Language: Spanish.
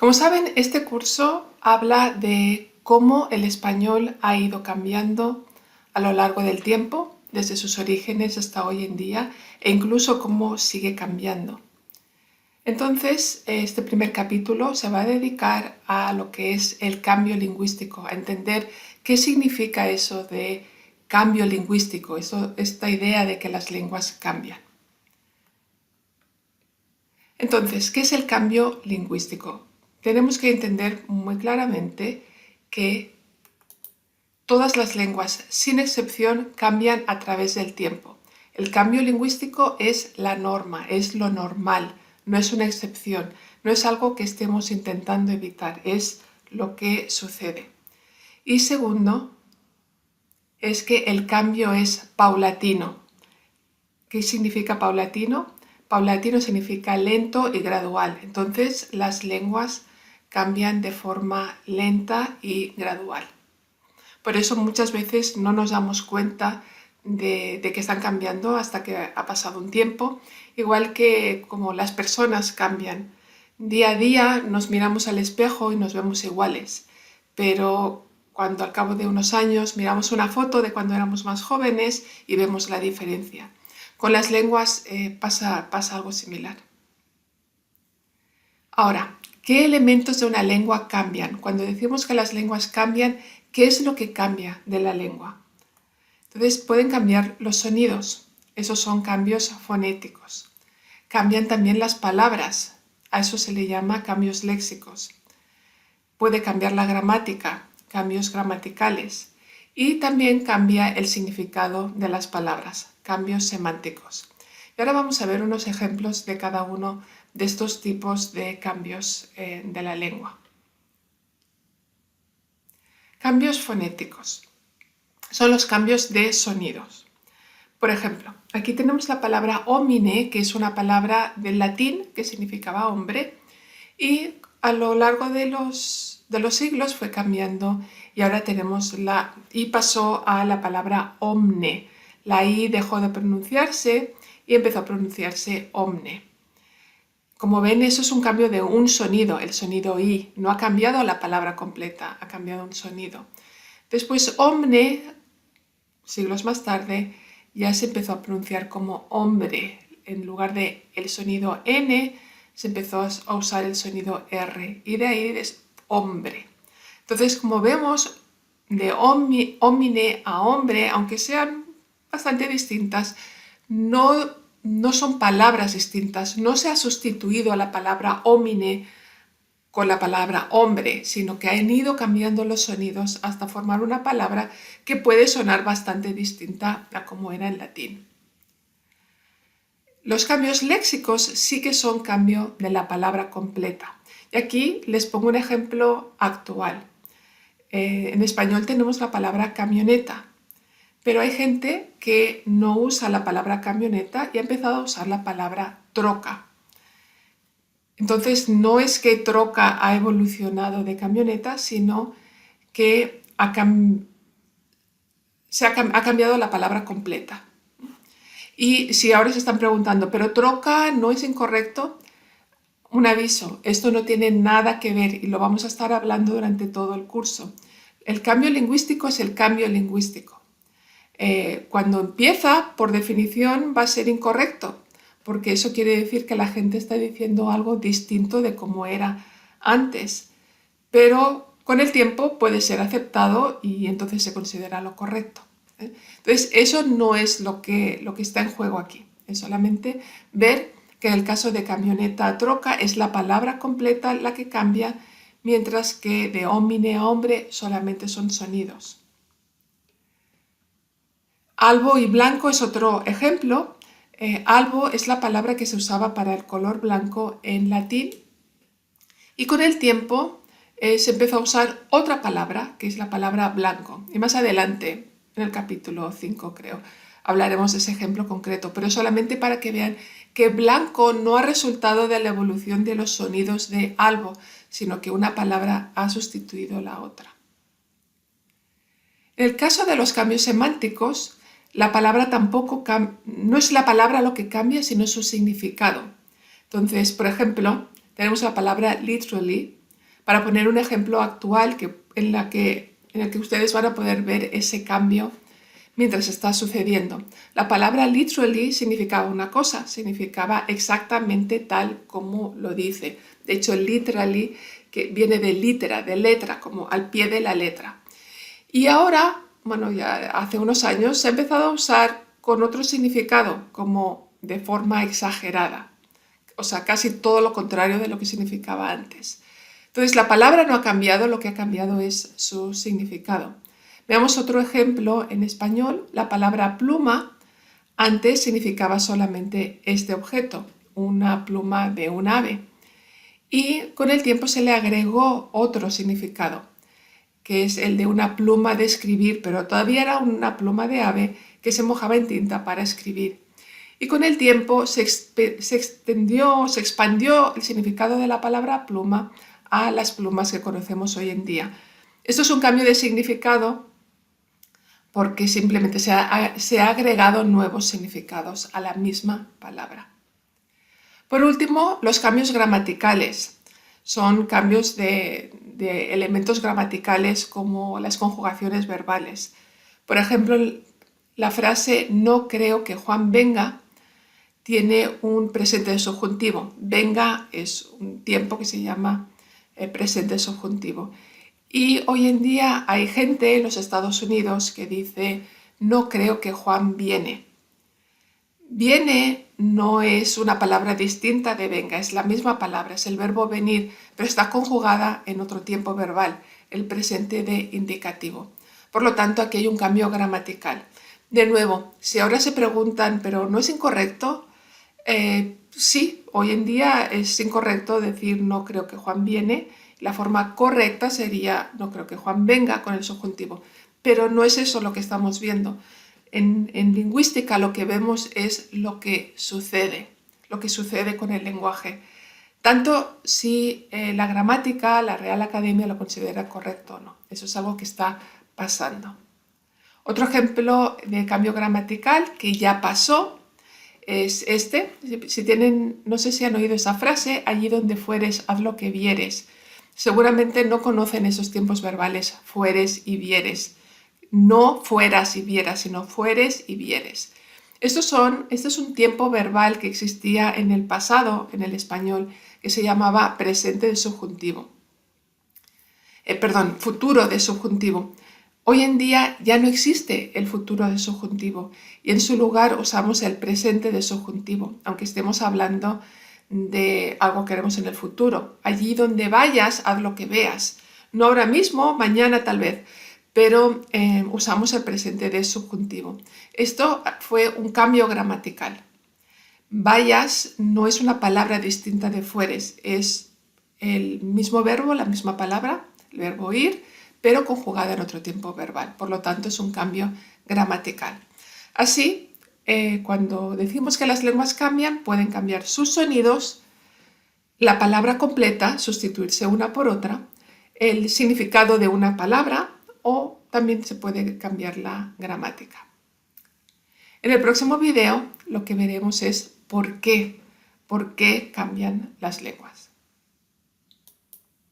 Como saben, este curso habla de cómo el español ha ido cambiando a lo largo del tiempo, desde sus orígenes hasta hoy en día, e incluso cómo sigue cambiando. Entonces, este primer capítulo se va a dedicar a lo que es el cambio lingüístico, a entender qué significa eso de cambio lingüístico, esta idea de que las lenguas cambian. Entonces, ¿qué es el cambio lingüístico? Tenemos que entender muy claramente que todas las lenguas, sin excepción, cambian a través del tiempo. El cambio lingüístico es la norma, es lo normal, no es una excepción, no es algo que estemos intentando evitar, es lo que sucede. Y segundo, es que el cambio es paulatino. ¿Qué significa paulatino? Paulatino significa lento y gradual. Entonces, las lenguas cambian de forma lenta y gradual. Por eso muchas veces no nos damos cuenta de que están cambiando hasta que ha pasado un tiempo, igual que como las personas cambian. Día a día nos miramos al espejo y nos vemos iguales, pero cuando al cabo de unos años miramos una foto de cuando éramos más jóvenes y vemos la diferencia. Con las lenguas pasa algo similar. Ahora, ¿qué elementos de una lengua cambian? Cuando decimos que las lenguas cambian, ¿qué es lo que cambia de la lengua? Entonces pueden cambiar los sonidos, esos son cambios fonéticos. Cambian también las palabras, a eso se le llama cambios léxicos. Puede cambiar la gramática, cambios gramaticales. Y también cambia el significado de las palabras, cambios semánticos. Y ahora vamos a ver unos ejemplos de cada uno de estos tipos de cambios de la lengua. Cambios fonéticos son los cambios de sonidos. Por ejemplo, aquí tenemos la palabra homine, que es una palabra del latín que significaba hombre, y a lo largo de los siglos fue cambiando y ahora tenemos la I pasó a la palabra omne. La I dejó de pronunciarse y empezó a pronunciarse omne. Como ven, eso es un cambio de un sonido, el sonido I. No ha cambiado la palabra completa, ha cambiado un sonido. Después omne, siglos más tarde, ya se empezó a pronunciar como hombre. En lugar de el sonido N, se empezó a usar el sonido R y de ahí es hombre. Entonces, como vemos, de homine a hombre, aunque sean bastante distintas, no son palabras distintas, no se ha sustituido a la palabra homine con la palabra hombre, sino que han ido cambiando los sonidos hasta formar una palabra que puede sonar bastante distinta a como era en latín. Los cambios léxicos sí que son cambio de la palabra completa. Y aquí les pongo un ejemplo actual. En español tenemos la palabra camioneta, pero hay gente que no usa la palabra camioneta y ha empezado a usar la palabra troca. Entonces no es que troca ha evolucionado de camioneta, sino que ha cambiado la palabra completa. Y si ahora se están preguntando, ¿pero troca no es incorrecto? Un aviso, esto no tiene nada que ver y lo vamos a estar hablando durante todo el curso. El cambio lingüístico es el cambio lingüístico. Cuando empieza, por definición, va a ser incorrecto, porque eso quiere decir que la gente está diciendo algo distinto de como era antes. Pero con el tiempo puede ser aceptado y entonces se considera lo correcto. Entonces, eso no es lo que está en juego aquí. Es solamente ver que en el caso de camioneta a troca es la palabra completa la que cambia, mientras que de homine a hombre solamente son sonidos. Albo y blanco es otro ejemplo. Albo es la palabra que se usaba para el color blanco en latín y con el tiempo se empezó a usar otra palabra, que es la palabra blanco. Y más adelante, en el capítulo 5 creo, hablaremos de ese ejemplo concreto, pero solamente para que vean que blanco no ha resultado de la evolución de los sonidos de albo, sino que una palabra ha sustituido la otra. En el caso de los cambios semánticos, la palabra no es la palabra lo que cambia, sino su significado. Entonces, por ejemplo, tenemos la palabra literally, para poner un ejemplo actual en el que ustedes van a poder ver ese cambio mientras está sucediendo. La palabra literally significaba una cosa, significaba exactamente tal como lo dice. De hecho, literally, que viene de litera, de letra, como al pie de la letra. Y ahora, bueno, ya hace unos años se ha empezado a usar con otro significado, como de forma exagerada. O sea, casi todo lo contrario de lo que significaba antes. Entonces, la palabra no ha cambiado, lo que ha cambiado es su significado. Veamos otro ejemplo en español. La palabra pluma antes significaba solamente este objeto, una pluma de un ave. Y con el tiempo se le agregó otro significado, que es el de una pluma de escribir, pero todavía era una pluma de ave que se mojaba en tinta para escribir. Y con el tiempo se expandió el significado de la palabra pluma a las plumas que conocemos hoy en día. Esto es un cambio de significado porque simplemente se ha agregado nuevos significados a la misma palabra. Por último, los cambios gramaticales. Son cambios de elementos gramaticales como las conjugaciones verbales. Por ejemplo, la frase no creo que Juan venga tiene un presente subjuntivo. Venga es un tiempo que se llama presente subjuntivo. Y hoy en día hay gente en los Estados Unidos que dice no creo que Juan viene. Viene no es una palabra distinta de venga, es la misma palabra, es el verbo venir, pero está conjugada en otro tiempo verbal, el presente de indicativo. Por lo tanto, aquí hay un cambio gramatical. De nuevo, si ahora se preguntan, ¿pero no es incorrecto? Sí, hoy en día es incorrecto decir no creo que Juan viene. La forma correcta sería no creo que Juan venga con el subjuntivo. Pero no es eso lo que estamos viendo. En lingüística lo que vemos es lo que sucede con el lenguaje. Tanto si la gramática, la Real Academia lo considera correcto o no. Eso es algo que está pasando. Otro ejemplo de cambio gramatical que ya pasó es este. Si tienen, no sé si han oído esa frase, allí donde fueres, haz lo que vieres. Seguramente no conocen esos tiempos verbales, fueres y vieres. No fueras y vieras, sino fueres y vieres. Este es un tiempo verbal que existía en el pasado, en el español, que se llamaba presente de subjuntivo. Futuro de subjuntivo. Hoy en día ya no existe el futuro de subjuntivo y en su lugar usamos el presente de subjuntivo, aunque estemos hablando de algo que haremos en el futuro. Allí donde vayas, haz lo que veas. No ahora mismo, mañana tal vez, pero usamos el presente de subjuntivo. Esto fue un cambio gramatical. Vayas no es una palabra distinta de fueres, es el mismo verbo, la misma palabra, el verbo ir, pero conjugada en otro tiempo verbal. Por lo tanto, es un cambio gramatical. Así, cuando decimos que las lenguas cambian, pueden cambiar sus sonidos, la palabra completa, sustituirse una por otra, el significado de una palabra o también se puede cambiar la gramática. En el próximo video lo que veremos es por qué cambian las lenguas.